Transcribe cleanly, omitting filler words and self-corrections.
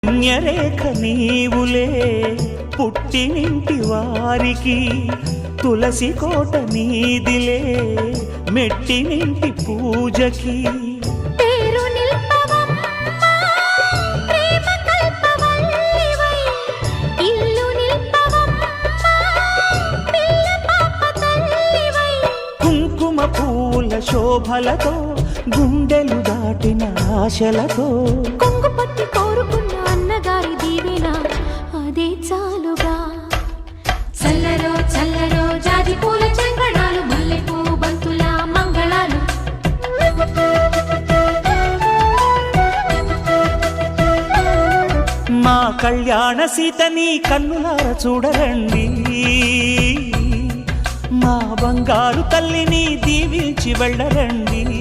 పుణ్యరేఖ నీవులే పుట్టినింటి వారికి, తులసి కోట నీదిలే మెట్టినింటి పూజకి. కుంకుమ పూల శోభలతో గుండెలు దాటిన ఆశలతో, కొంగు పట్టి కోరుకున్న అన్నగారి దీవెన అదే చాలుగా. చల్లరో చల్లరో జాజి పూల చంగడాలు, మల్లెపూ బంతుల మంగళాలు. మా కళ్యాణ సీతని కన్నులార చూడరండి, మా బంగారు తల్లిని దీవించి వెళ్ళరండి.